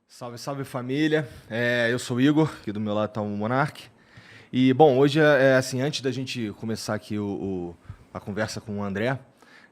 Salve, salve família. Eu sou o Igor, aqui do meu lado está o Monark. E, bom, hoje assim, antes da gente começar aqui a conversa com o André,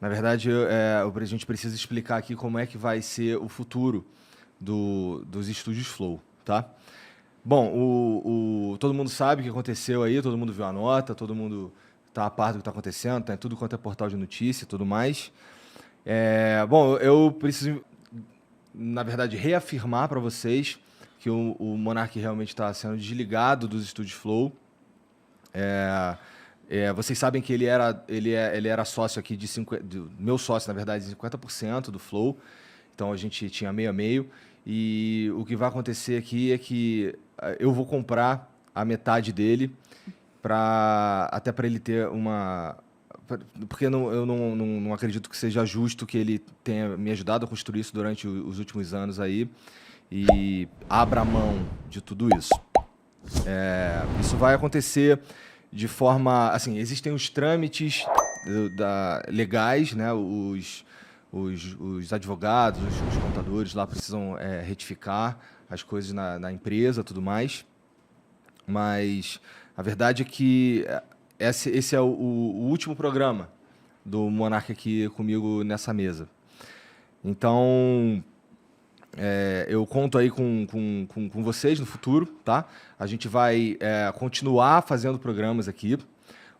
na verdade, a gente precisa explicar aqui como é que vai ser o futuro dos estúdios Flow, tá? Bom, todo mundo sabe o que aconteceu aí, todo mundo viu a nota, todo mundo está a par do que está acontecendo, tá em tudo quanto é portal de notícia e tudo mais. Bom, eu preciso, na verdade, reafirmar para vocês que o Monark realmente está sendo desligado dos estúdios Flow. Vocês sabem que ele era sócio aqui meu sócio, na verdade, de 50% do Flow. Então a gente tinha meio a meio. E o que vai acontecer aqui é que eu vou comprar a metade dele até para ele ter uma. Porque eu não acredito que seja justo que ele tenha me ajudado a construir isso durante os últimos anos aí e abra mão de tudo isso. Isso vai acontecer de forma. Assim, existem os trâmites legais, né? Os advogados, os contadores lá precisam retificar as coisas na empresa tudo mais. Mas a verdade é que esse é o último programa do Monark aqui comigo nessa mesa. Então, eu conto aí com vocês no futuro, tá? A gente vai continuar fazendo programas aqui.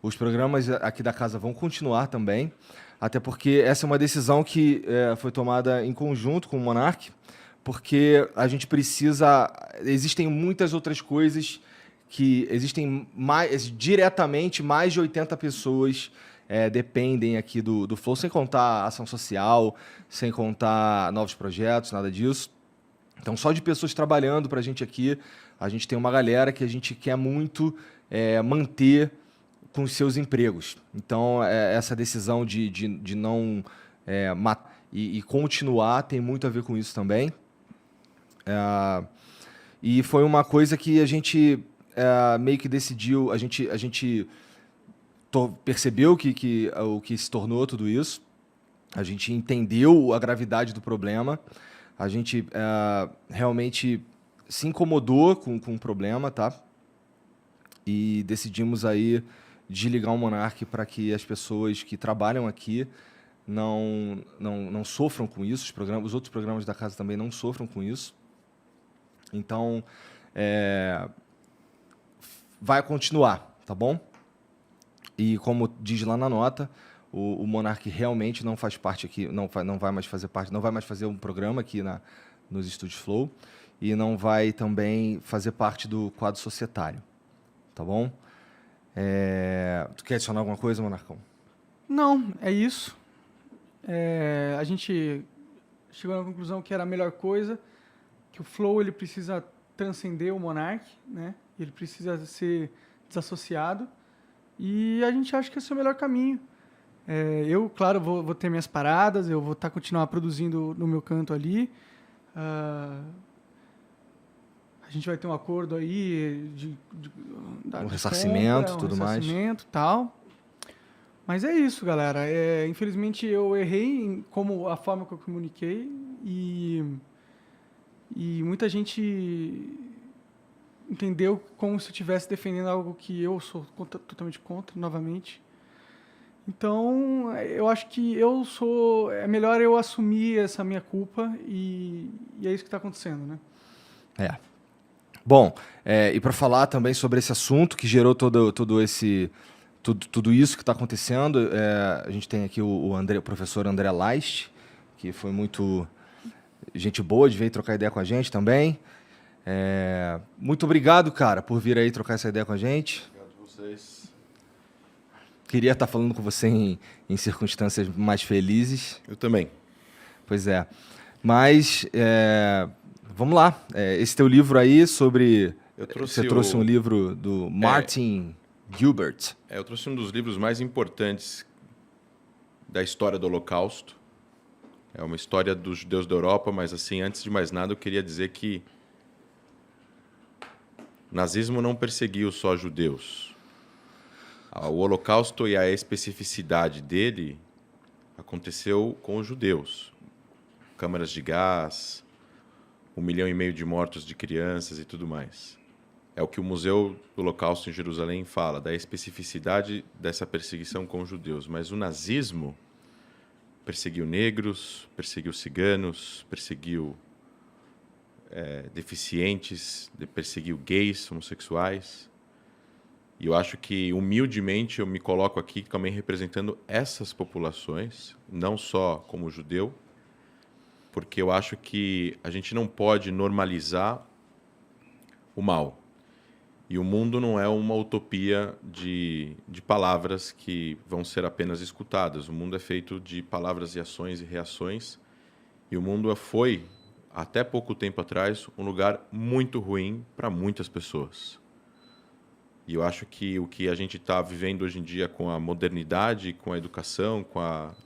Os programas aqui da casa vão continuar também, até porque essa é uma decisão que foi tomada em conjunto com o Monark, porque a gente precisa. Existem muitas outras coisas que existem diretamente mais de 80 pessoas dependem aqui do Flow, sem contar ação social, sem contar novos projetos, nada disso. Então, só de pessoas trabalhando para a gente aqui, a gente tem uma galera que a gente quer muito manter com os seus empregos. Então, essa decisão de não matar e continuar tem muito a ver com isso também. E foi uma coisa que a gente meio que decidiu, a gente percebeu o que se tornou tudo isso, a gente entendeu a gravidade do problema, a gente realmente se incomodou com o problema, tá? E decidimos aí desligar o Monark para que as pessoas que trabalham aqui não sofram com isso, os outros programas da casa também não sofram com isso. Então, vai continuar, tá bom? E como diz lá na nota, o Monark realmente não faz parte aqui, não vai mais fazer parte, não vai mais fazer um programa aqui nos Estúdios Flow e não vai também fazer parte do quadro societário, tá bom? Tu quer adicionar alguma coisa, Monarcão? Não, é isso. A gente chegou na conclusão que era a melhor coisa, que o Flow ele precisa transcender o Monark, né? Ele precisa ser desassociado. E a gente acha que esse é o melhor caminho. Eu, claro, vou ter minhas paradas, eu vou continuar produzindo no meu canto ali. A gente vai ter um acordo aí Um ressarcimento, tudo mais. Ressarcimento e tal. Mas é isso, galera. Infelizmente eu errei em como a forma que eu comuniquei e muita gente entendeu como se eu estivesse defendendo algo que eu sou totalmente contra, novamente. Então, eu acho que é melhor eu assumir essa minha culpa e é isso que está acontecendo, né? Bom, e para falar também sobre esse assunto que gerou tudo isso que está acontecendo, a gente tem aqui o professor André Leist, que foi muito gente boa de vir trocar ideia com a gente também. Muito obrigado, cara, por vir aí trocar essa ideia com a gente. Obrigado a vocês. Queria estar falando com você em circunstâncias mais felizes. Eu também. Pois é. Mas, vamos lá. Esse teu livro aí sobre... Você trouxe um livro do Martin Gilbert. Eu trouxe um dos livros mais importantes da história do Holocausto. É uma história dos judeus da Europa, mas, assim, antes de mais nada, eu queria dizer que o nazismo não perseguiu só judeus. O Holocausto e a especificidade dele aconteceu com os judeus. Câmaras de gás, 1,5 milhão de mortos de crianças e tudo mais. É o que o Museu do Holocausto em Jerusalém fala, da especificidade dessa perseguição com os judeus. Mas o nazismo perseguiu negros, perseguiu ciganos, perseguiu deficientes, perseguiu gays, homossexuais. E eu acho que, humildemente, eu me coloco aqui também representando essas populações, não só como judeu, porque eu acho que a gente não pode normalizar o mal. E o mundo não é uma utopia de palavras que vão ser apenas escutadas. O mundo é feito de palavras e ações e reações. E o mundo foi, até pouco tempo atrás, um lugar muito ruim para muitas pessoas. E eu acho que o que a gente está vivendo hoje em dia com a modernidade, com a educação, com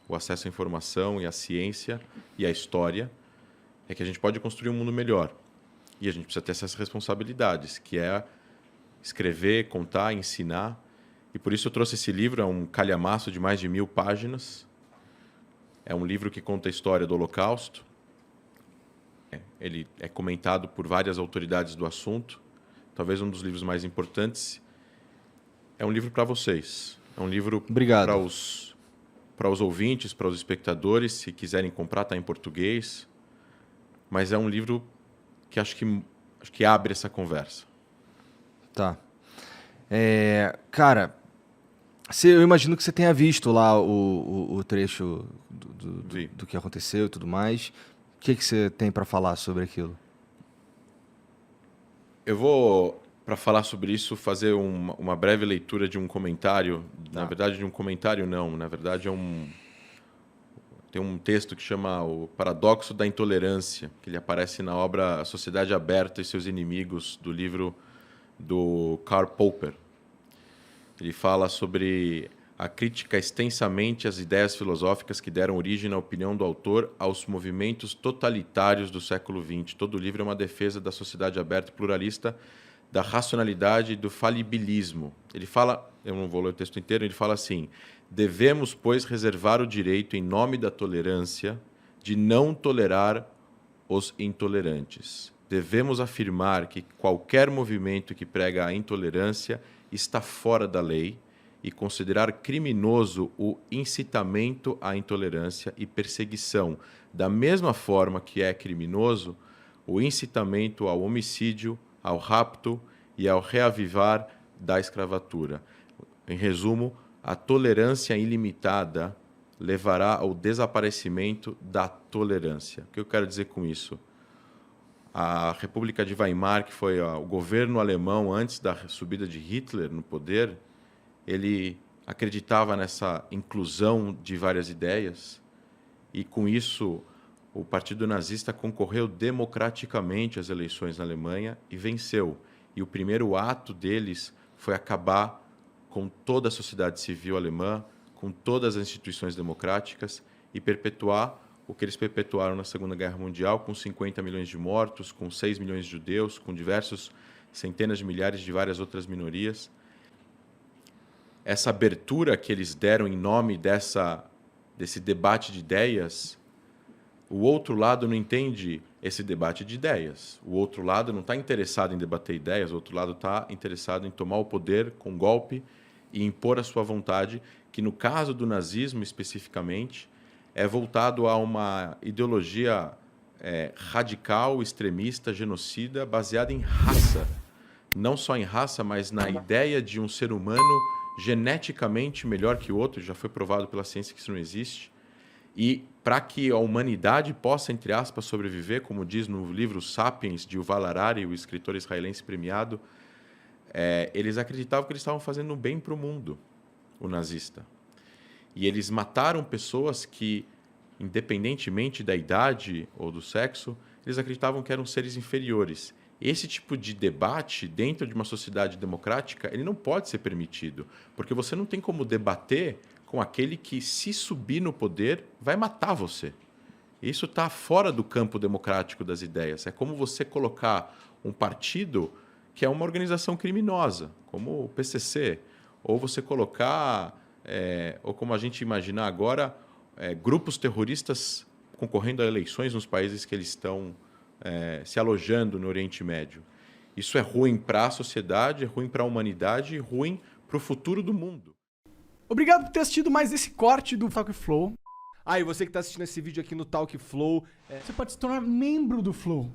o acesso à informação e à ciência e à história, é que a gente pode construir um mundo melhor. E a gente precisa ter essas responsabilidades, que é escrever, contar, ensinar. E por isso eu trouxe esse livro, é um calhamaço de mais de 1000 páginas. É um livro que conta a história do Holocausto. Ele é comentado por várias autoridades do assunto. Talvez um dos livros mais importantes. É um livro para vocês. É um livro para os ouvintes, para os espectadores. Se quiserem comprar, está em português. Mas é um livro que acho que abre essa conversa. Tá. Cara, eu imagino que você tenha visto lá o trecho do que aconteceu e tudo mais. O que você tem para falar sobre aquilo? Eu vou, para falar sobre isso, fazer uma breve leitura de um comentário. Tá. Na verdade, de um comentário não. Na verdade, tem um texto que chama O Paradoxo da Intolerância, que ele aparece na obra A Sociedade Aberta e Seus Inimigos, do livro do Karl Popper. Ele fala sobre a crítica extensamente às ideias filosóficas que deram origem, na opinião do autor, aos movimentos totalitários do século XX. Todo o livro é uma defesa da sociedade aberta e pluralista, da racionalidade e do falibilismo. Ele fala, eu não vou ler o texto inteiro, ele fala assim: devemos, pois, reservar o direito, em nome da tolerância, de não tolerar os intolerantes. Devemos afirmar que qualquer movimento que prega a intolerância está fora da lei e considerar criminoso o incitamento à intolerância e perseguição, da mesma forma que é criminoso o incitamento ao homicídio, ao rapto e ao reavivar da escravatura. Em resumo, a tolerância ilimitada levará ao desaparecimento da tolerância. O que eu quero dizer com isso? A República de Weimar, que foi o governo alemão antes da subida de Hitler no poder, ele acreditava nessa inclusão de várias ideias e, com isso, o Partido Nazista concorreu democraticamente às eleições na Alemanha e venceu. E o primeiro ato deles foi acabar com toda a sociedade civil alemã, com todas as instituições democráticas e perpetuar o que eles perpetuaram na Segunda Guerra Mundial, com 50 milhões de mortos, com 6 milhões de judeus, com diversos centenas de milhares de várias outras minorias. Essa abertura que eles deram em nome desse debate de ideias, o outro lado não entende esse debate de ideias. O outro lado não está interessado em debater ideias, o outro lado está interessado em tomar o poder com golpe e impor a sua vontade, que no caso do nazismo especificamente, é voltado a uma ideologia radical, extremista, genocida, baseada em raça. Não só em raça, mas na ideia de um ser humano geneticamente melhor que o outro. Já foi provado pela ciência que isso não existe. E para que a humanidade possa, entre aspas, sobreviver, como diz no livro Sapiens, de Yuval Harari, o escritor israelense premiado, eles acreditavam que eles estavam fazendo um bem para o mundo, o nazista. E eles mataram pessoas que, independentemente da idade ou do sexo, eles acreditavam que eram seres inferiores. Esse tipo de debate, dentro de uma sociedade democrática, ele não pode ser permitido, porque você não tem como debater com aquele que, se subir no poder, vai matar você. Isso está fora do campo democrático das ideias. É como você colocar um partido que é uma organização criminosa, como o PCC, ou você colocar... ou como a gente imaginar agora, grupos terroristas concorrendo a eleições nos países que eles estão se alojando no Oriente Médio. Isso é ruim para a sociedade, é ruim para a humanidade e ruim para o futuro do mundo. Obrigado por ter assistido mais esse corte do Talk Flow. E você que está assistindo esse vídeo aqui no Talk Flow, Você pode se tornar membro do Flow.